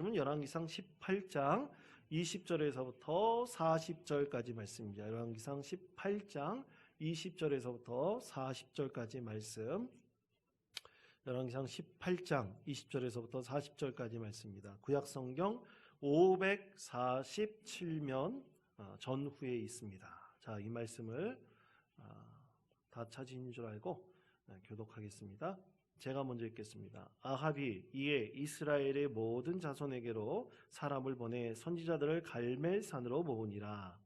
열왕기상 18장 20절에서부터 40절까지 말씀입니다. 열왕기상 18장 20절에서부터 40절까지 말씀. 열왕기상 18장 20절에서부터 40절까지 말씀입니다. 구약성경 547면 전후에 있습니다. 자, 이 말씀을 다 찾으신 줄 알고 교독하겠습니다. 제가 먼저 읽겠습니다. 아합이 이에 이스라엘의 모든 자손에게로 사람을 보내 선지자들을 갈멜산으로 모으니라.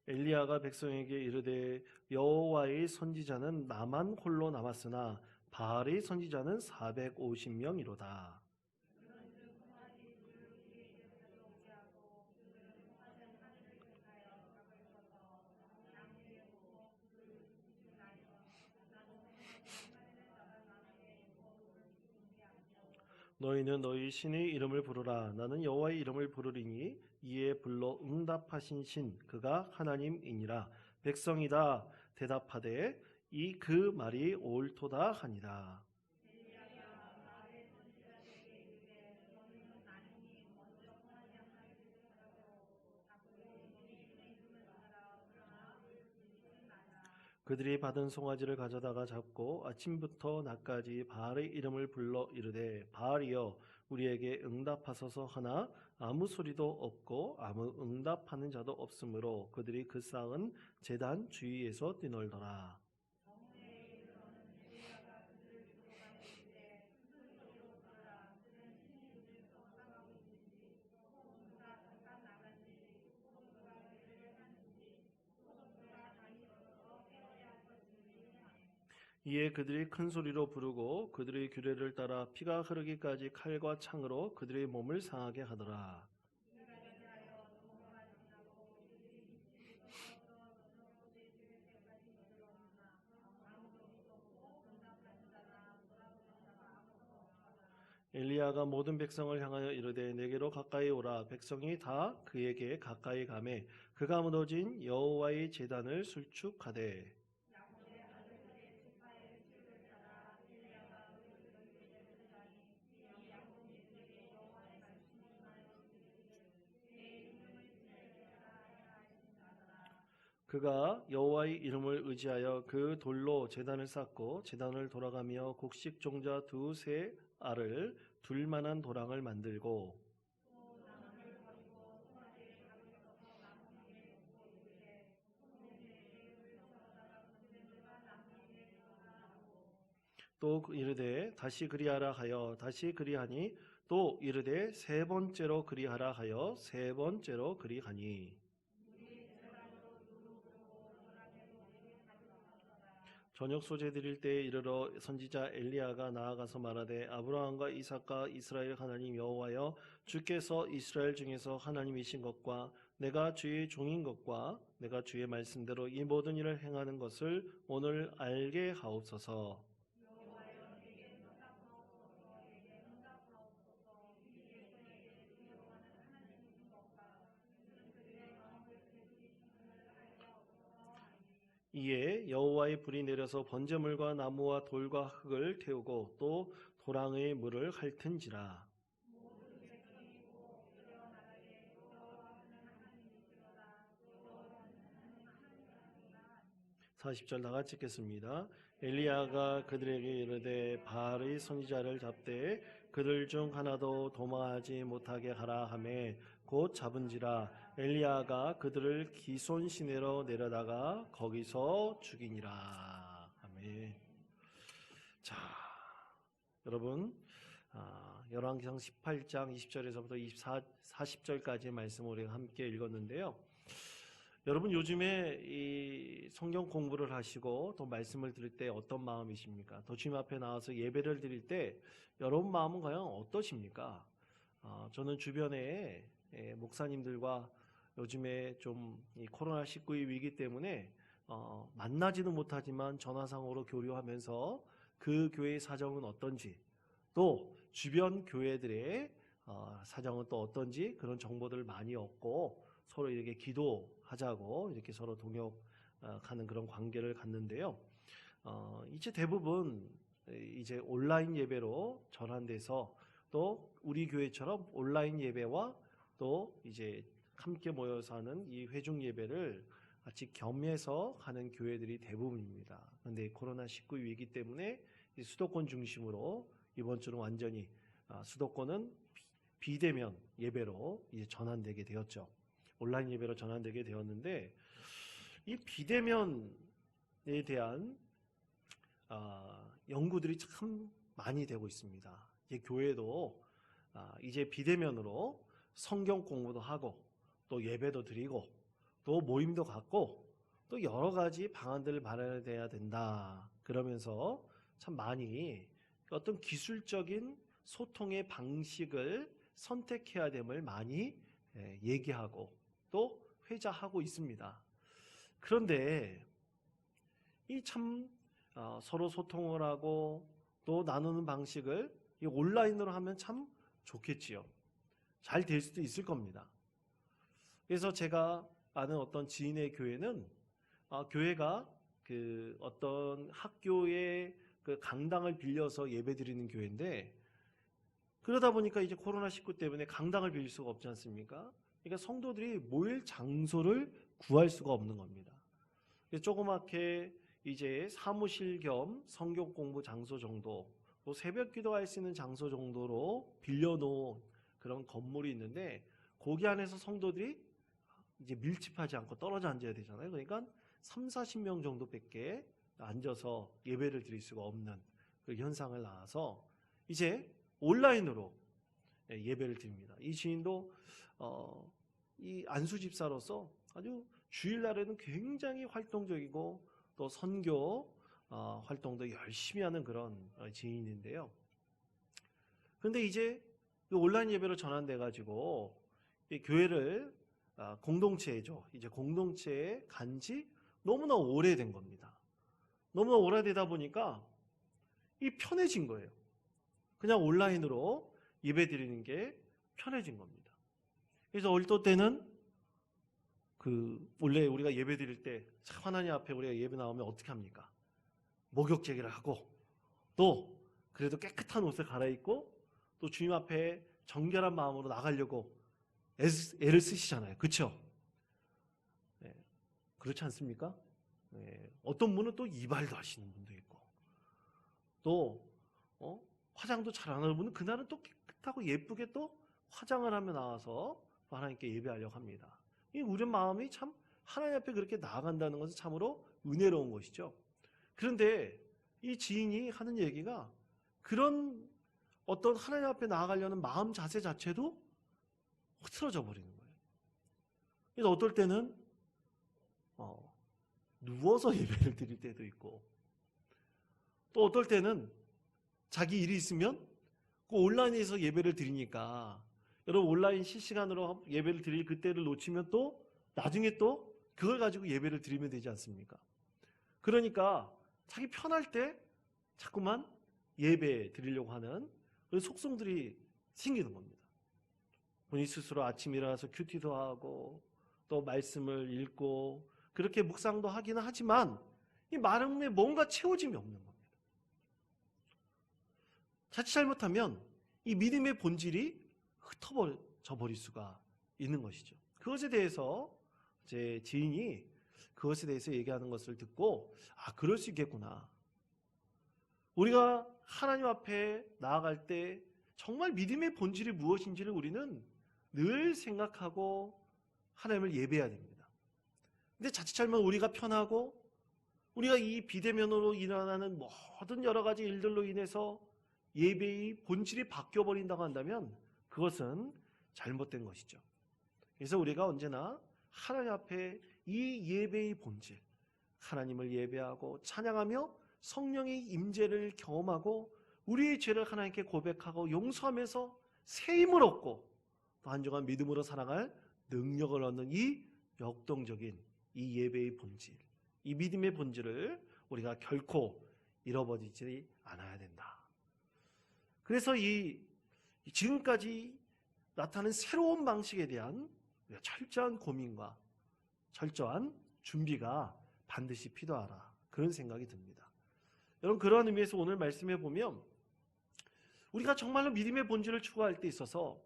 엘리야가 백성에게 이르되 여호와의 선지자는 나만 홀로 남았으나 바알의 선지자는 450명이로다. 너희는 너희 신의 이름을 부르라. 나는 여호와의 이름을 부르리니 이에 불러 응답하신 신 그가 하나님이니라. 백성이다 대답하되 이 그 말이 옳도다 하니라. 그들이 받은 송아지를 가져다가 잡고 아침부터 낮까지 바알의 이름을 불러 이르되 바알이여 우리에게 응답하소서 하나 아무 소리도 없고 아무 응답하는 자도 없으므로 그들이 그 쌓은 제단 주위에서 뛰놀더라. 이에 그들이 큰 소리로 부르고 그들의 규례를 따라 피가 흐르기까지 칼과 창으로 그들의 몸을 상하게 하더라. 엘리야가 모든 백성을 향하여 이르되 내게로 가까이 오라. 백성이 다 그에게 가까이 가매 그가 무너진 여호와의 제단을 술축하되 그가 여호와의 이름을 의지하여 그 돌로 제단을 쌓고 제단을 돌아가며 곡식 종자 두세 알을 둘 만한 도랑을 만들고 또 이르되 다시 그리하라 하여 다시 그리하니 또 이르되 세 번째로 그리하라 하여 세 번째로 그리하니 저녁 소재 드릴 때에 이르러 선지자 엘리야가 나아가서 말하되 아브라함과 이삭과 이스라엘 하나님 여호와여 주께서 이스라엘 중에서 하나님이신 것과 내가 주의 종인 것과 내가 주의 말씀대로 이 모든 일을 행하는 것을 오늘 알게 하옵소서. 이에 여호와의 불이 내려서 번제물과 나무와 돌과 흙을 태우고 또 도랑의 물을 핥은지라. 40절 다 같이 읽겠습니다. 엘리야가 그들에게 이르되 바알의 선지자를 잡되 그들 중 하나도 도망하지 못하게 하라 하매 곧 잡은지라. 엘리야가 그들을 기손 시내로 내려다가 거기서 죽이니라. 아멘. 자, 여러분 열왕기상 18장 20절에서부터 40절까지의 말씀을 우리가 함께 읽었는데요. 여러분 요즘에 이 성경 공부를 하시고 또 말씀을 들을 때 어떤 마음이십니까? 또 주님 앞에 나와서 예배를 드릴 때 여러분 마음은 과연 어떠십니까? 저는 주변에 목사님들과 요즘에 좀 이 코로나19의 위기 때문에 만나지는 못하지만 전화상으로 교류하면서 그 교회의 사정은 어떤지 또 주변 교회들의 사정은 또 어떤지 그런 정보들을 많이 얻고 서로 이렇게 기도하자고 이렇게 서로 동역하는 그런 관계를 갖는데요. 이제 대부분 이제 온라인 예배로 전환돼서 또 우리 교회처럼 온라인 예배와 또 이제 함께 모여서 하는 이 회중 예배를 같이 겸해서 하는 교회들이 대부분입니다. 그런데 코로나19 위기 때문에 수도권 중심으로 이번 주는 완전히 수도권은 비대면 예배로 이제 전환되게 되었죠. 온라인 예배로 전환되게 되었는데 이 비대면에 대한 연구들이 참 많이 되고 있습니다. 이제 교회도 이제 비대면으로 성경 공부도 하고 또 예배도 드리고 또 모임도 갖고 또 여러 가지 방안들을 마련해야 된다. 그러면서 참 많이 어떤 기술적인 소통의 방식을 선택해야 됨을 많이 얘기하고 또 회자하고 있습니다. 그런데 이 참 서로 소통을 하고 또 나누는 방식을 이 온라인으로 하면 참 좋겠지요. 잘 될 수도 있을 겁니다. 그래서 제가 아는 어떤 지인의 교회는 교회가 그 어떤 학교의 그 강당을 빌려서 예배드리는 교회인데 그러다 보니까 이제 코로나19 때문에 강당을 빌릴 수가 없지 않습니까? 그러니까 성도들이 모일 장소를 구할 수가 없는 겁니다. 그래서 조그맣게 이제 사무실 겸 성경 공부 장소 정도, 또 새벽 기도할 수 있는 장소 정도로 빌려놓은 그런 건물이 있는데 거기 안에서 성도들이 이제 밀집하지 않고 떨어져 앉아야 되잖아요. 그러니까 3, 40명 정도밖에 앉아서 예배를 드릴 수가 없는 그 현상을 낳아서 이제 온라인으로 예배를 드립니다. 이 지인도 이 안수 집사로서 아주 주일날에는 굉장히 활동적이고 또 선교 활동도 열심히 하는 그런 지인인데요. 그런데 이제 온라인 예배로 전환돼 가지고 교회를 공동체죠. 이제 공동체에 간지 너무나 오래된 겁니다. 너무나 오래되다 보니까 이 편해진 거예요. 그냥 온라인으로 예배 드리는 게 편해진 겁니다. 그래서 어릴 때는 원래 우리가 예배 드릴 때 하나님 앞에 우리가 예배 나오면 어떻게 합니까? 목욕제기를 하고 또 그래도 깨끗한 옷을 갈아입고 또 주님 앞에 정결한 마음으로 나가려고 애를 쓰시잖아요. 그렇죠? 네. 그렇지 않습니까? 네. 어떤 분은 또 이발도 하시는 분도 있고 또 화장도 잘 안 하는 분은 그날은 또 깨끗하고 예쁘게 또 화장을 하며 나와서 하나님께 예배하려고 합니다. 우리 마음이 참 하나님 앞에 그렇게 나아간다는 것은 참으로 은혜로운 것이죠. 그런데 이 지인이 하는 얘기가 그런 어떤 하나님 앞에 나아가려는 마음 자세 자체도 흐트러져 버리는 거예요. 그래서 어떨 때는 누워서 예배를 드릴 때도 있고 또 어떨 때는 자기 일이 있으면 그 온라인에서 예배를 드리니까 여러분 온라인 실시간으로 예배를 드릴 그때를 놓치면 또 나중에 또 그걸 가지고 예배를 드리면 되지 않습니까? 그러니까 자기 편할 때 자꾸만 예배 드리려고 하는 그런 속성들이 생기는 겁니다. 본인 스스로 아침에 일어나서 큐티도 하고 또 말씀을 읽고 그렇게 묵상도 하기는 하지만 이 마음에 뭔가 채워짐이 없는 겁니다. 자칫 잘못하면 이 믿음의 본질이 흩어져 버릴 수가 있는 것이죠. 그것에 대해서 제 지인이 그것에 대해서 얘기하는 것을 듣고 그럴 수 있겠구나. 우리가 하나님 앞에 나아갈 때 정말 믿음의 본질이 무엇인지를 우리는 늘 생각하고 하나님을 예배해야 됩니다. 근데 자칫 잘못 우리가 편하고 우리가 이 비대면으로 일어나는 모든 여러 가지 일들로 인해서 예배의 본질이 바뀌어버린다고 한다면 그것은 잘못된 것이죠. 그래서 우리가 언제나 하나님 앞에 이 예배의 본질, 하나님을 예배하고 찬양하며 성령의 임재를 경험하고 우리의 죄를 하나님께 고백하고 용서하면서 새 힘을 얻고 또 한정한 믿음으로 살아갈 능력을 얻는 이 역동적인 이 예배의 본질, 이 믿음의 본질을 우리가 결코 잃어버리지 않아야 된다. 그래서 지금까지 나타나는 새로운 방식에 대한 철저한 고민과 철저한 준비가 반드시 필요하다. 그런 생각이 듭니다. 여러분, 그러한 의미에서 오늘 말씀해 보면 우리가 정말로 믿음의 본질을 추구할 때 있어서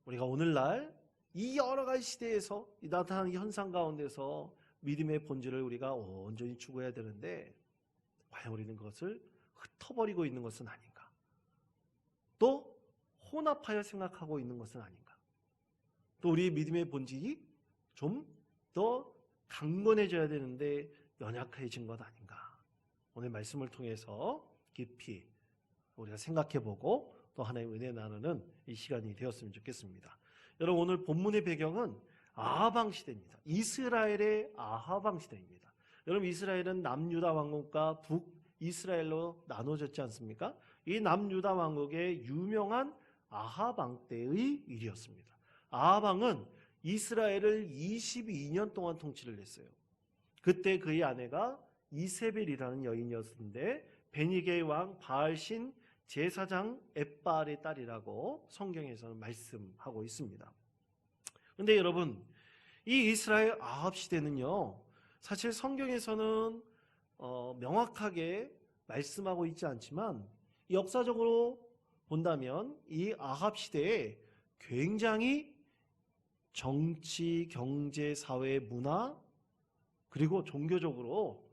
우리가 오늘날 이 여러 가지 시대에서 나타나는 현상 가운데서 믿음의 본질을 우리가 온전히 추구해야 되는데 과연 우리는 그것을 흩어버리고 있는 것은 아닌가? 또 혼합하여 생각하고 있는 것은 아닌가? 또 우리의 믿음의 본질이 좀 더 강건해져야 되는데 연약해진 것 아닌가? 오늘 말씀을 통해서 깊이 우리가 생각해보고 또 하나의 은혜 나누는 이 시간이 되었으면 좋겠습니다. 여러분, 오늘 본문의 배경은 아하방 시대입니다. 이스라엘의 아하방 시대입니다. 여러분, 이스라엘은 남유다 왕국과 북이스라엘로 나눠졌지 않습니까? 이 남유다 왕국의 유명한 아하방 때의 일이었습니다. 아하방은 이스라엘을 22년 동안 통치를 했어요. 그때 그의 아내가 이세벨이라는 여인이었는데 베니게의 왕 바알신 제사장 엣바알의 딸이라고 성경에서는 말씀하고 있습니다. 그런데 여러분, 이 이스라엘 아합 시대는요, 사실 성경에서는 명확하게 말씀하고 있지 않지만 역사적으로 본다면 이 아합 시대에 굉장히 정치, 경제, 사회, 문화 그리고 종교적으로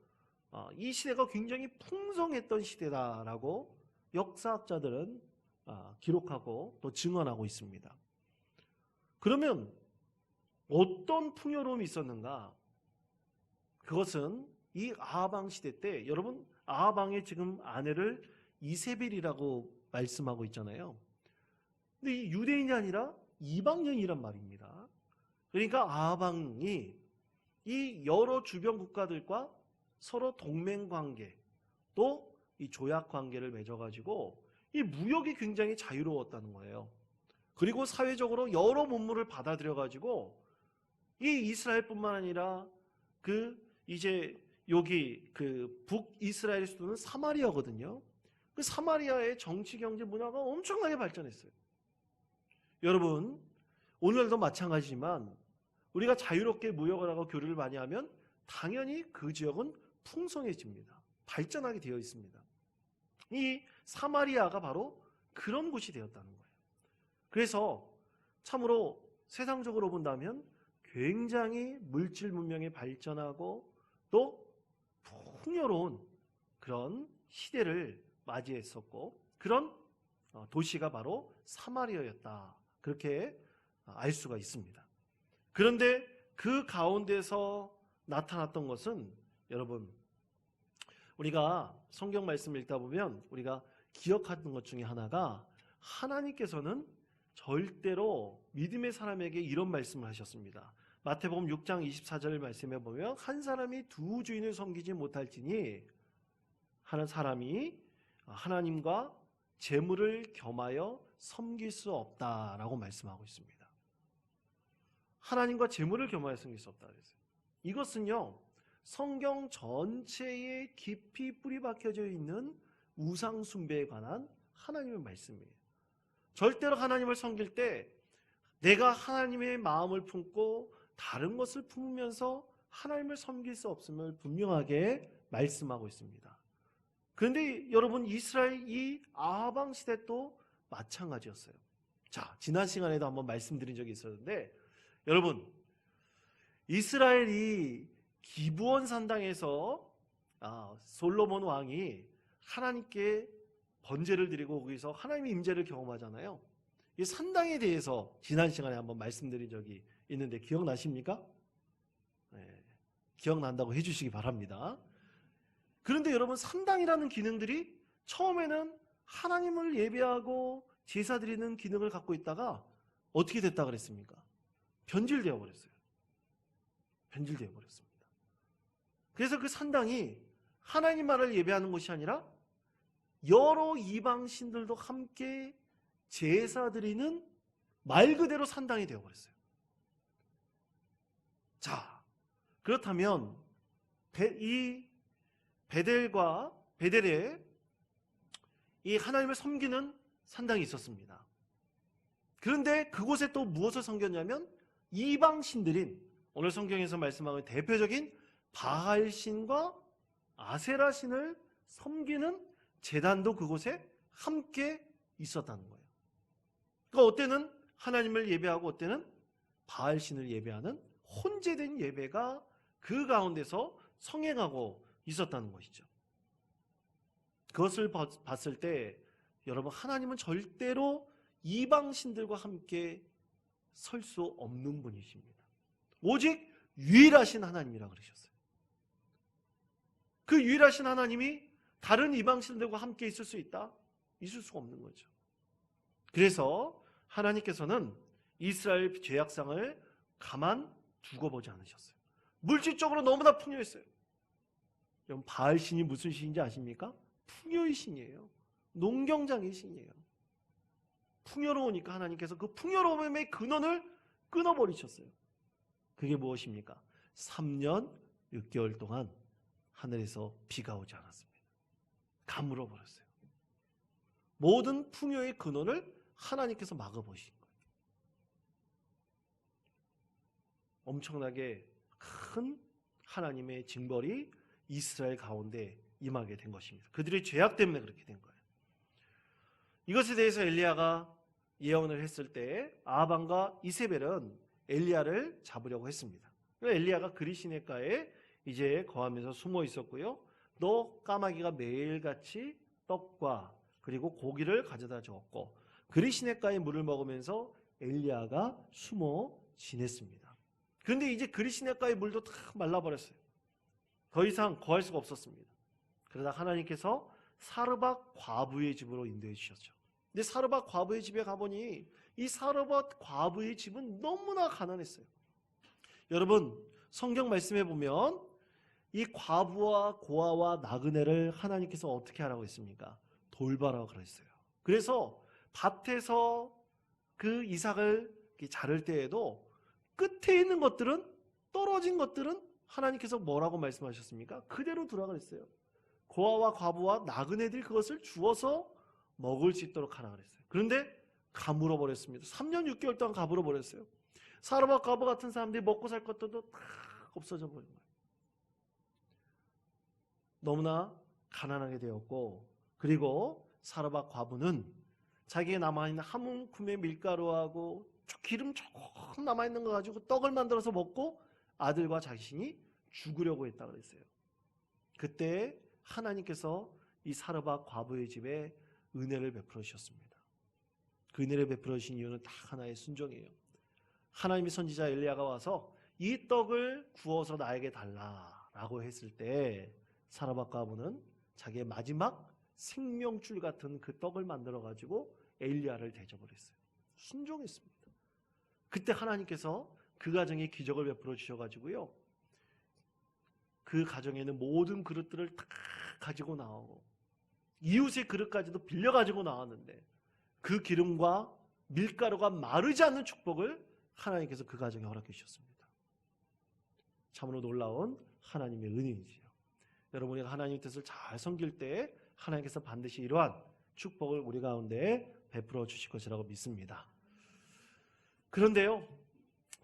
이 시대가 굉장히 풍성했던 시대다라고 역사학자들은 기록하고 또 증언하고 있습니다. 그러면 어떤 풍요로움이 있었는가? 그것은 이 아하방 시대 때, 여러분, 아하방의 지금 아내를 이세벨이라고 말씀하고 있잖아요. 근데 이 유대인이 아니라 이방인이란 말입니다. 그러니까 아하방이 이 여러 주변 국가들과 서로 동맹 관계, 또 이 조약 관계를 맺어가지고 이 무역이 굉장히 자유로웠다는 거예요. 그리고 사회적으로 여러 문물을 받아들여가지고 이 이스라엘뿐만 아니라 여기 북이스라엘 수도는 사마리아거든요. 그 사마리아의 정치, 경제, 문화가 엄청나게 발전했어요. 여러분, 오늘도 마찬가지지만 우리가 자유롭게 무역을 하고 교류를 많이 하면 당연히 그 지역은 풍성해집니다. 발전하게 되어 있습니다. 이 사마리아가 바로 그런 곳이 되었다는 거예요. 그래서 참으로 세상적으로 본다면 굉장히 물질 문명이 발전하고 또 풍요로운 그런 시대를 맞이했었고 그런 도시가 바로 사마리아였다. 그렇게 알 수가 있습니다. 그런데 그 가운데서 나타났던 것은 여러분, 우리가 성경 말씀을 읽다 보면 우리가 기억하는 것 중에 하나가 하나님께서는 절대로 믿음의 사람에게 이런 말씀을 하셨습니다. 마태복음 6장 24절 말씀에 보면 한 사람이 두 주인을 섬기지 못할지니 하는 사람이 하나님과 재물을 겸하여 섬길 수 없다라고 말씀하고 있습니다. 하나님과 재물을 겸하여 섬길 수 없다 그랬어요. 이것은요, 성경 전체에 깊이 뿌리 박혀져 있는 우상 숭배에 관한 하나님의 말씀이에요. 절대로 하나님을 섬길 때 내가 하나님의 마음을 품고 다른 것을 품으면서 하나님을 섬길 수 없음을 분명하게 말씀하고 있습니다. 그런데 여러분, 이스라엘 이 아하방 시대도 마찬가지였어요. 자, 지난 시간에도 한번 말씀드린 적이 있었는데 여러분, 이스라엘이 기브온 산당에서 솔로몬 왕이 하나님께 번제를 드리고 거기서 하나님의 임재를 경험하잖아요. 이 산당에 대해서 지난 시간에 한번 말씀드린 적이 있는데 기억나십니까? 네, 기억난다고 해주시기 바랍니다. 그런데 여러분, 산당이라는 기능들이 처음에는 하나님을 예배하고 제사 드리는 기능을 갖고 있다가 어떻게 됐다 그랬습니까? 변질되어 버렸어요. 변질되어 버렸습니다. 그래서 그 산당이 하나님만을 예배하는 곳이 아니라 여러 이방 신들도 함께 제사 드리는 말 그대로 산당이 되어 버렸어요. 자, 그렇다면 이 베델에 이 하나님을 섬기는 산당이 있었습니다. 그런데 그곳에 또 무엇을 섬겼냐면 이방신들인 오늘 성경에서 말씀하는 대표적인 바알신과 아세라신을 섬기는 제단도 그곳에 함께 있었다는 거예요. 그러니까 어때는 하나님을 예배하고 어때는 바알신을 예배하는 혼재된 예배가 그 가운데서 성행하고 있었다는 것이죠. 그것을 봤을 때 여러분, 하나님은 절대로 이방신들과 함께 설 수 없는 분이십니다. 오직 유일하신 하나님이라 그러셨어요. 그 유일하신 하나님이 다른 이방신들과 함께 있을 수 있다? 있을 수가 없는 거죠. 그래서 하나님께서는 이스라엘 죄악상을 가만 두고 보지 않으셨어요. 물질적으로 너무나 풍요했어요. 여러분, 바알신이 무슨 신인지 아십니까? 풍요의 신이에요. 농경장의 신이에요. 풍요로우니까 하나님께서 그 풍요로움의 근원을 끊어버리셨어요. 그게 무엇입니까? 3년 6개월 동안 하늘에서 비가 오지 않았습니다. 가물어 버렸어요. 모든 풍요의 근원을 하나님께서 막아버리신 거예요. 엄청나게 큰 하나님의 징벌이 이스라엘 가운데 임하게 된 것입니다. 그들의 죄악 때문에 그렇게 된 거예요. 이것에 대해서 엘리야가 예언을 했을 때 아합과 이세벨은 엘리야를 잡으려고 했습니다. 엘리야가 그리시네가에 이제 거하면서 숨어 있었고요. 또 까마귀가 매일같이 떡과 그리고 고기를 가져다 주었고 그리시네가의 물을 먹으면서 엘리야가 숨어 지냈습니다. 그런데 이제 그리시네가의 물도 다 말라버렸어요. 더 이상 거할 수가 없었습니다. 그러다 하나님께서 사르밧 과부의 집으로 인도해 주셨죠. 근데 사르밧 과부의 집에 가보니 이 사르밧 과부의 집은 너무나 가난했어요. 여러분, 성경 말씀에 보면 이 과부와 고아와 나그네를 하나님께서 어떻게 하라고 했습니까? 돌봐라고 그랬어요. 그래서 밭에서 그 이삭을 자를 때에도 끝에 있는 것들은, 떨어진 것들은 하나님께서 뭐라고 말씀하셨습니까? 그대로 두라 그랬어요. 고아와 과부와 나그네들이 그것을 주어서 먹을 수 있도록 하라 그랬어요. 그런데 가물어 버렸습니다. 3년 6개월 동안 가물어 버렸어요. 사르밧 과부 같은 사람들이 먹고 살 것들도 다 없어져 버린 거예요. 너무나 가난하게 되었고, 그리고 사르밧 과부는 자기에 남아있는 한 움큼의 밀가루하고 기름 조금 남아있는 거 가지고 떡을 만들어서 먹고 아들과 자신이 죽으려고 했다 그랬어요. 그때 하나님께서 이 사르밧 과부의 집에 은혜를 베풀어 주셨습니다. 그 은혜를 베풀어 주신 이유는 딱 하나의 순종이에요. 하나님의 선지자 엘리야가 와서 이 떡을 구워서 나에게 달라라고 했을 때 사르밧 과부는 자기의 마지막 생명줄 같은 그 떡을 만들어 가지고 엘리야를 대접을했어요. 순종했습니다. 그때 하나님께서 그 가정에 기적을 베풀어 주셔가지고요, 그 가정에는 모든 그릇들을 다 가지고 나오고 이웃의 그릇까지도 빌려 가지고 나왔는데 그 기름과 밀가루가 마르지 않는 축복을 하나님께서 그 가정에 허락해 주셨습니다. 참으로 놀라운 하나님의 은혜이지요. 여러분이 하나님의 뜻을 잘 섬길 때 하나님께서 반드시 이러한 축복을 우리 가운데 베풀어 주실 것이라고 믿습니다. 그런데요,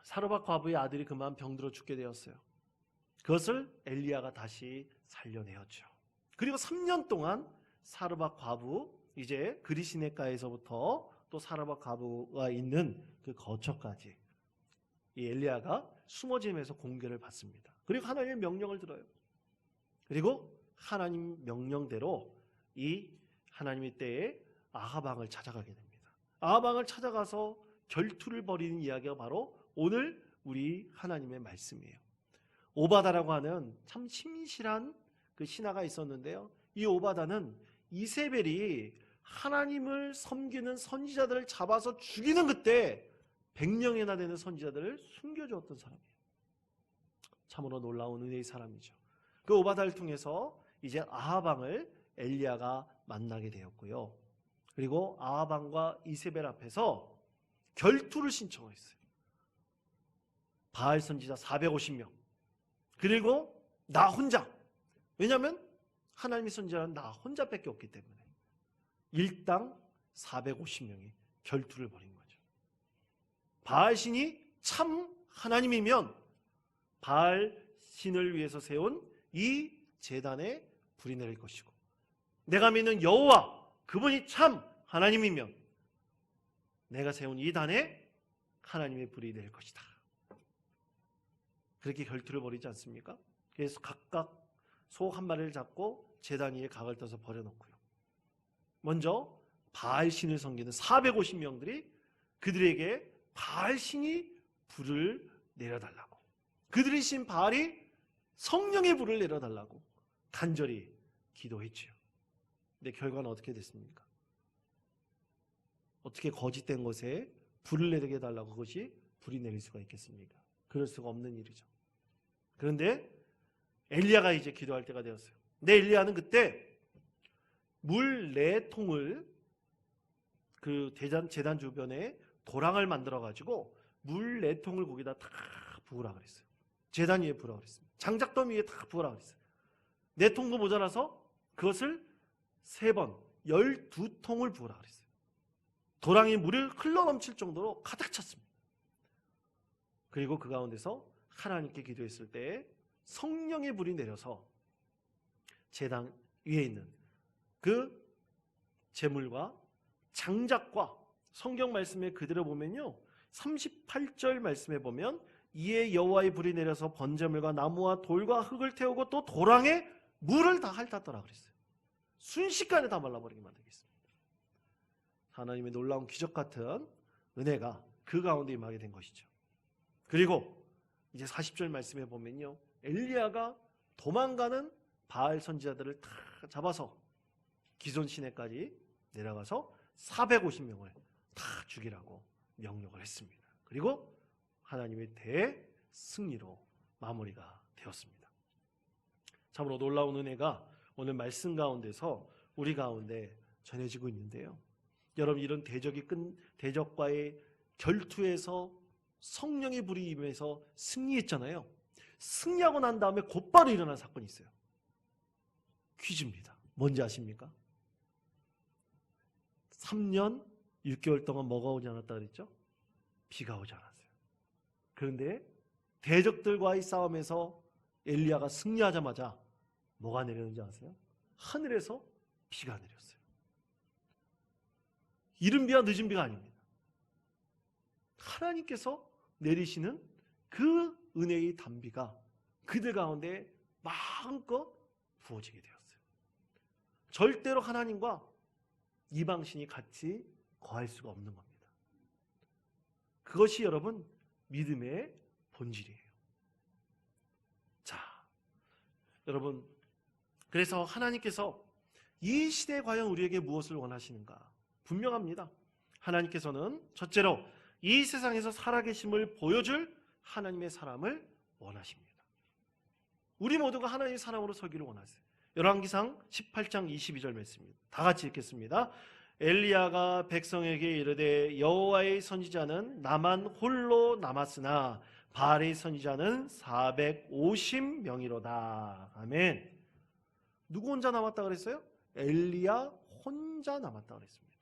사르밧 과부의 아들이 그만 병들어 죽게 되었어요. 그것을 엘리야가 다시 살려내었죠. 그리고 3년 동안 사르밧 과부, 이제 그리시네가에서부터 또 사르밧 과부가 있는 그 거처까지 이 엘리야가 숨어짐에서 공개를 받습니다. 그리고 하나님의 명령을 들어요. 그리고 하나님 명령대로 이 하나님의 때에 아합 왕을 찾아가게 됩니다. 아합 왕을 찾아가서 결투를 벌이는 이야기가 바로 오늘 우리 하나님의 말씀이에요. 오바다라고 하는 참 신실한 그 신하가 있었는데요, 이 오바다는 이세벨이 하나님을 섬기는 선지자들을 잡아서 죽이는 그때 100명이나 되는 선지자들을 숨겨주었던 사람이에요. 참으로 놀라운 은혜의 사람이죠. 그 오바다를 통해서 이제 아합 왕을 엘리야가 만나게 되었고요. 그리고 아합 왕과 이세벨 앞에서 결투를 신청했어요. 바알 선지자 450명, 그리고 나 혼자. 왜냐하면 하나님의 선지자는 나 혼자밖에 없기 때문에 일당 450명이 결투를 벌인 거죠. 바알 신이 참 하나님이면 바알 신을 위해서 세운 이 제단에 불이 내릴 것이고, 내가 믿는 여호와 그분이 참 하나님이면 내가 세운 이 단에 하나님의 불이 내릴 것이다. 그렇게 결투를 벌이지 않습니까? 그래서 각각 소 한 마리를 잡고 제단 위에 각을 떠서 버려놓고요. 먼저 바알 신을 섬기는 450명들이 그들에게 바알 신이 불을 내려달라고, 그들의 신 바알이 성령의 불을 내려달라고 간절히 기도했지요. 근데 결과는 어떻게 됐습니까? 어떻게 거짓된 것에 불을 내리게 해달라고 그것이 불이 내릴 수가 있겠습니까? 그럴 수가 없는 일이죠. 그런데 엘리야가 이제 기도할 때가 되었어요. 근데 엘리야는 그때 물 4통을 그 제단 주변에 도랑을 만들어 가지고 물 4통을 거기다 다 부으라 그랬어요. 제단 위에 부으라 그랬습니다. 장작더미 위에 다 부으라 그랬어요. 4통도 모자라서 그것을 3번 12통을 부으라 그랬어요. 도랑이 물이 흘러넘칠 정도로 가득 찼습니다. 그리고 그 가운데서 하나님께 기도했을 때 성령의 불이 내려서 제단 위에 있는 그 제물과 장작과, 성경 말씀에 그대로 보면요, 38절 말씀에 보면 이에 여호와의 불이 내려서 번제물과 나무와 돌과 흙을 태우고 또 도랑에 물을 다 핥았더라 그랬어요. 순식간에 다 말라버리게 만들겠습니다. 하나님의 놀라운 기적 같은 은혜가 그 가운데 임하게 된 것이죠. 그리고 이제 40절 말씀에 보면요, 엘리야가 도망가는 바알 선지자들을 다 잡아서 기손 시내까지 내려가서 450명을 다 죽이라고 명령을 했습니다. 그리고 하나님의 대승리로 마무리가 되었습니다. 참으로 놀라운 은혜가 오늘 말씀 가운데서 우리 가운데 전해지고 있는데요. 여러분, 이런 대적과의 결투에서 성령의 불이 임해서 승리했잖아요. 승리하고 난 다음에 곧바로 일어난 사건이 있어요. 퀴즈입니다. 뭔지 아십니까? 3년 6개월 동안 뭐가 오지 않았다 그랬죠? 비가 오지 않았어요. 그런데 대적들과의 싸움에서 엘리야가 승리하자마자 뭐가 내렸는지 아세요? 하늘에서 비가 내렸어요. 이른 비와 늦은 비가 아닙니다. 하나님께서 내리시는 그 은혜의 단비가 그들 가운데 마음껏 부어지게 되었어요. 절대로 하나님과 이방신이 같이 거할 수가 없는 겁니다. 그것이 여러분 믿음의 본질이에요. 자, 여러분, 그래서 하나님께서 이 시대에 과연 우리에게 무엇을 원하시는가? 분명합니다. 하나님께서는 첫째로 이 세상에서 살아계심을 보여줄 하나님의 사람을 원하십니다. 우리 모두가 하나님의 사람으로 서기를 원하세요. 열왕기상 18장 22절 말씀입니다. 다 같이 읽겠습니다. 엘리야가 백성에게 이르되 여호와의 선지자는 나만 홀로 남았으나 바알의 선지자는 450명이로다. 아멘. 누구 혼자 남았다 그랬어요? 엘리야 혼자 남았다 그랬습니다.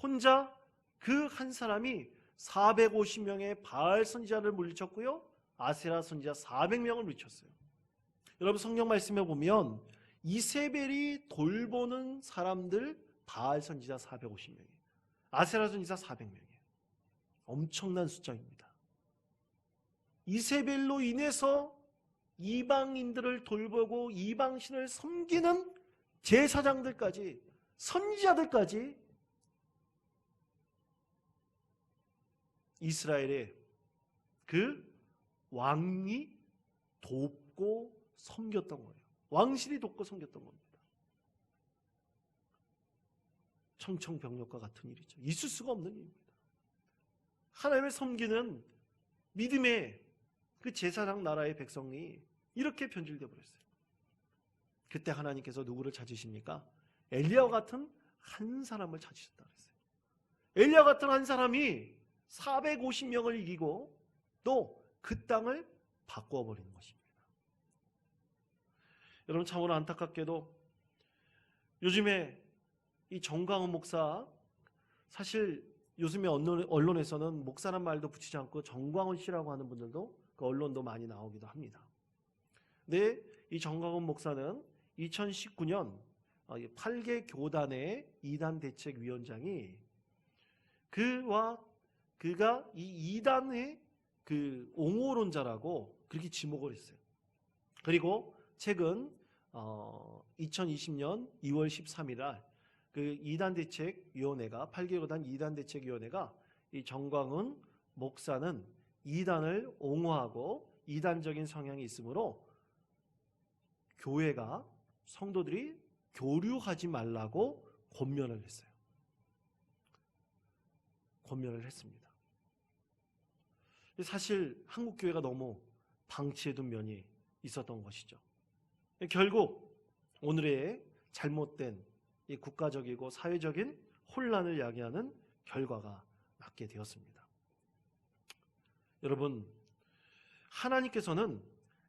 혼자 그 한 사람이 450명의 바알 선지자를 물리쳤고요, 아세라 선지자 400명을 물리쳤어요. 여러분, 성경 말씀에 보면 이세벨이 돌보는 사람들 바알 선지자 450명이에요. 아세라 선지자 400명이에요. 엄청난 숫자입니다. 이세벨로 인해서 이방인들을 돌보고 이방신을 섬기는 제사장들까지, 선지자들까지 이스라엘의 그 왕이 돕고 섬겼던 거예요. 왕실이 돕고 섬겼던 겁니다. 청청병력과 같은 일이죠. 있을 수가 없는 일입니다. 하나님을 섬기는 믿음의 그 제사장 나라의 백성이 이렇게 변질되어 버렸어요. 그때 하나님께서 누구를 찾으십니까? 엘리야와 같은 한 사람을 찾으셨다 그랬어요. 엘리야 같은 한 사람이 450명을 이기고 또 그 땅을 바꾸어 버리는 것입니다. 여러분, 참으로 안타깝게도 요즘에 이 정광훈 목사, 사실 요즘에 언론에서는 목사란 말도 붙이지 않고 정광훈 씨라고 하는 분들도 그 언론도 많이 나오기도 합니다. 근데 이 정광훈 목사는 2019년 8개 교단의 이단 대책위원장이 그가 이 이단의 그 옹호론자라고 그렇게 지목을 했어요. 그리고 최근 2020년 2월 13일 날 그 이단대책위원회가 8개 교단 이단대책위원회가 이 정광훈 목사는 이단을 옹호하고 이단적인 성향이 있으므로 교회가 성도들이 교류하지 말라고 권면을 했어요. 권면을 했습니다. 사실 한국교회가 너무 방치해둔 면이 있었던 것이죠. 결국 오늘의 잘못된 이 국가적이고 사회적인 혼란을 야기하는 결과가 낳게 되었습니다. 여러분, 하나님께서는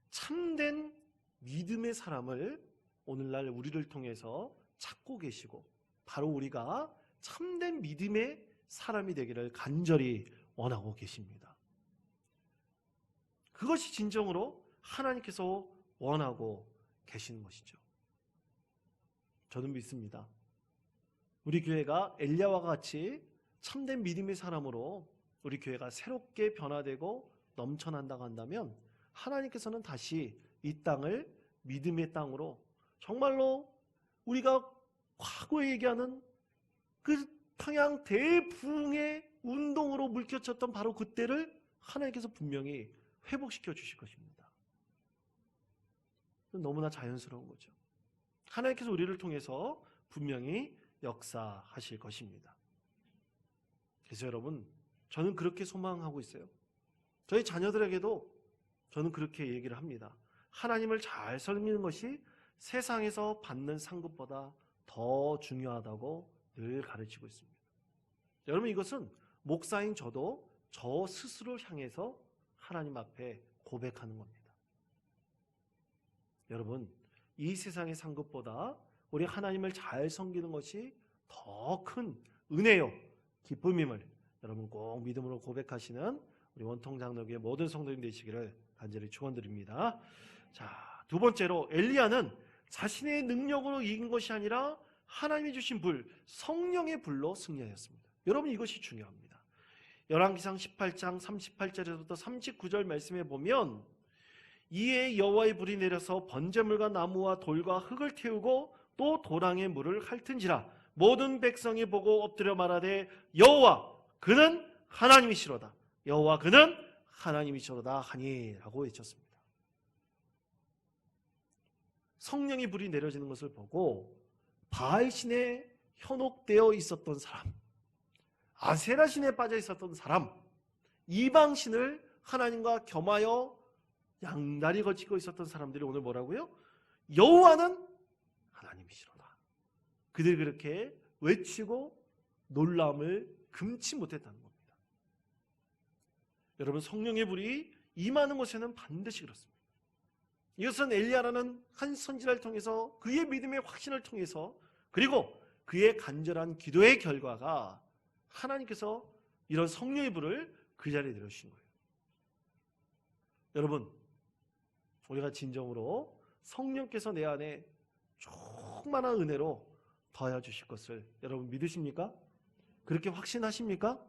참된 믿음의 사람을 오늘날 우리를 통해서 찾고 계시고 바로 우리가 참된 믿음의 사람이 되기를 간절히 원하고 계십니다. 그것이 진정으로 하나님께서 원하고 계시는 것이죠. 저는 믿습니다. 우리 교회가 엘리야와 같이 참된 믿음의 사람으로 우리 교회가 새롭게 변화되고 넘쳐난다고 한다면 하나님께서는 다시 이 땅을 믿음의 땅으로 정말로 우리가 과거에 얘기하는 그 평양 대부흥의 운동으로 물결쳤던 바로 그때를 하나님께서 분명히 회복시켜 주실 것입니다. 너무나 자연스러운 거죠. 하나님께서 우리를 통해서 분명히 역사하실 것입니다. 그래서 여러분, 저는 그렇게 소망하고 있어요. 저희 자녀들에게도 저는 그렇게 얘기를 합니다. 하나님을 잘 섬기는 것이 세상에서 받는 상급보다 더 중요하다고 늘 가르치고 있습니다. 여러분, 이것은 목사인 저도 저 스스로를 향해서 하나님 앞에 고백하는 겁니다. 여러분, 이 세상의 상급보다 우리 하나님을 잘 섬기는 것이 더 큰 은혜요, 기쁨임을 여러분 꼭 믿음으로 고백하시는 우리 원통장로교회 모든 성도님 되시기를 간절히 축원드립니다. 자, 두 번째로 엘리야는 자신의 능력으로 이긴 것이 아니라 하나님이 주신 불, 성령의 불로 승리하였습니다. 여러분, 이것이 중요합니다. 열왕기상 18장 38절에서부터 39절 말씀에 보면 이에 여호와의 불이 내려서 번제물과 나무와 돌과 흙을 태우고 또 도랑의 물을 핥은지라 모든 백성이 보고 엎드려 말하되 여호와 그는 하나님이시로다, 여호와 그는 하나님이시로다 하니라고 외쳤습니다. 성령의 불이 내려지는 것을 보고 바알 신에 현혹되어 있었던 사람, 아세라 신에 빠져 있었던 사람, 이방 신을 하나님과 겸하여 양다리 걸치고 있었던 사람들이 오늘 뭐라고요? 여호와는 하나님이시로다. 그들이 그렇게 외치고 놀라움을 금치 못했다는 겁니다. 여러분, 성령의 불이 임하는 곳에는 반드시 그렇습니다. 이것은 엘리야라는 한 선지자를 통해서 그의 믿음의 확신을 통해서 그리고 그의 간절한 기도의 결과가 하나님께서 이런 성령의 불을 그 자리에 내려주신 거예요. 여러분, 우리가 진정으로 성령께서 내 안에 충만한 은혜로 더하여 주실 것을 여러분 믿으십니까? 그렇게 확신하십니까?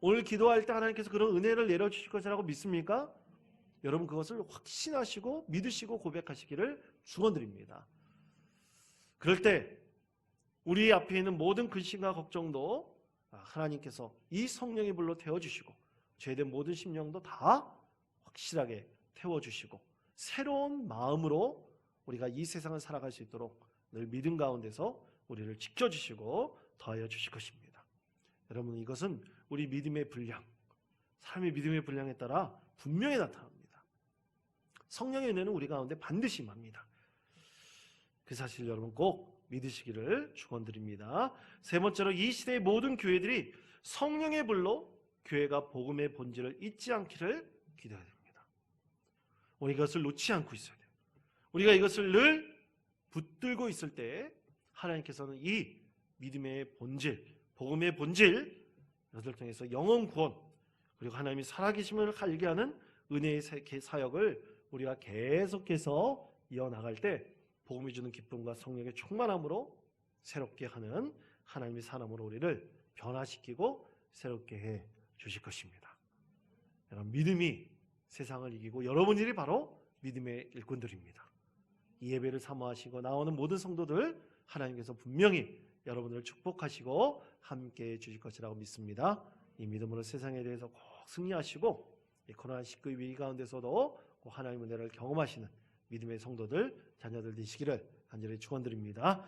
오늘 기도할 때 하나님께서 그런 은혜를 내려주실 것이라고 믿습니까? 여러분, 그것을 확신하시고 믿으시고 고백하시기를 축원드립니다. 그럴 때 우리 앞에 있는 모든 근심과 걱정도 하나님께서 이 성령의 불로 태워주시고 죄된 모든 심령도 다 확실하게 태워주시고 새로운 마음으로 우리가 이 세상을 살아갈 수 있도록 늘 믿음 가운데서 우리를 지켜주시고 더하여 주실 것입니다. 여러분, 이것은 우리 믿음의 분량, 사람의 믿음의 분량에 따라 분명히 나타납니다. 성령의 은혜는 우리 가운데 반드시 임합니다. 그 사실 여러분 꼭 믿으시기를 축원드립니다. 세 번째로 이 시대의 모든 교회들이 성령의 불로 교회가 복음의 본질을 잊지 않기를 기도해야 됩니다. 우리가 이것을 놓지 않고 있어야 돼요. 우리가 이것을 늘 붙들고 있을 때 하나님께서는 이 믿음의 본질, 복음의 본질, 이것을 통해서 영혼 구원, 그리고 하나님이 살아계심을 알게 하는 은혜의 사역을 우리가 계속해서 이어나갈 때 복음이 주는 기쁨과 성령의 충만함으로 새롭게 하는 하나님의 사람으로 우리를 변화시키고 새롭게 해 주실 것입니다. 여러분, 믿음이 세상을 이기고 여러분들이 바로 믿음의 일꾼들입니다. 이 예배를 사모하시고 나오는 모든 성도들 하나님께서 분명히 여러분을 축복하시고 함께해 주실 것이라고 믿습니다. 이 믿음으로 세상에 대해서 꼭 승리하시고 이 코로나19 위기 가운데서도 꼭 하나님의 은혜를 경험하시는 믿음의 성도들, 자녀들 되시기를 간절히 축원드립니다.